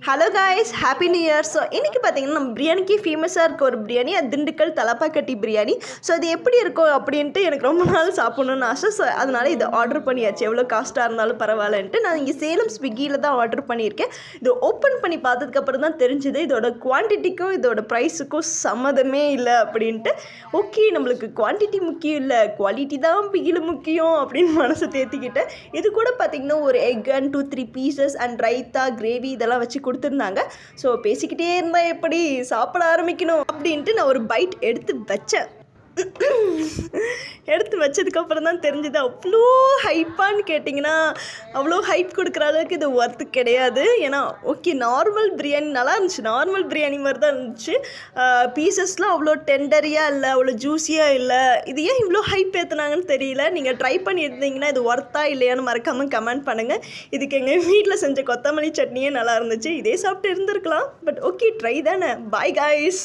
Hello guys, happy new year. So இன்றைக்கி பார்த்தீங்கன்னா நம்ம பிரியாணிக்கு ஃபேமஸாக இருக்க ஒரு பிரியாணி, அது திண்டுக்கல் தலப்பாக்கட்டி பிரியாணி. ஸோ அது எப்படி இருக்கும் அப்படின்ட்டு எனக்கு ரொம்ப நாள் சாப்பிட்ணுன்னு ஆசை. ஸோ அதனால் இதை ஆர்டர் பண்ணியாச்சு, எவ்வளோ காஸ்ட்டாக இருந்தாலும் பரவாயில்லன்ட்டு. நான் இங்கே சேலம் ஸ்விக்கியில் தான் ஆர்டர் பண்ணியிருக்கேன். இதை ஓப்பன் பண்ணி பார்த்ததுக்கப்புறம் தான் தெரிஞ்சுது இதோட குவான்டிட்டிக்கும் இதோட ப்ரைஸுக்கும் சம்மதமே இல்லை அப்படின்ட்டு. ஓகே, நம்மளுக்கு குவான்டிட்டி முக்கியம் இல்லை, குவாலிட்டி தான் பிகில் முக்கியம் அப்படின்னு மனசை தேர்த்திக்கிட்டேன். இது கூட பார்த்திங்கன்னா ஒரு egg and 2-3 pieces and raita, gravy இதெல்லாம் வச்சு கொடுத்துருந்தாங்க. ஸோ பேசிக்கிட்டே இருந்தால் எப்படி சாப்பிட ஆரம்பிக்கணும் அப்படின்ட்டு நான் ஒரு பைட் எடுத்து வச்சேன். எடுத்து வச்சதுக்கப்புறம் தான் தெரிஞ்சுது அவ்வளோ ஹைப்பான்னு கேட்டிங்கன்னா அவ்வளோ ஹைப் கொடுக்குற அளவுக்கு இது ஒர்த்து கிடையாது. ஏன்னா ஓகே, நார்மல் பிரியாணி நல்லா இருந்துச்சு, நார்மல் பிரியாணி மாதிரி தான் இருந்துச்சு. பீசஸ்லாம் அவ்வளோ டெண்டரியாக இல்லை, அவ்வளோ ஜூஸியாக இல்லை. இது ஏன் இவ்வளோ ஹைப் ஏற்றுனாங்கன்னு தெரியல. நீங்கள் ட்ரை பண்ணியிருந்தீங்கன்னா இது ஒர்த்தா இல்லையான்னு மறக்காமல் கமெண்ட் பண்ணுங்கள். இதுக்கு எங்கள் வீட்டில் செஞ்ச கொத்தமல்லி சட்னியே நல்லா இருந்துச்சு, இதே சாப்பிட்டு இருந்திருக்கலாம். பட் ஓகே, ட்ரை தானே. Bye guys.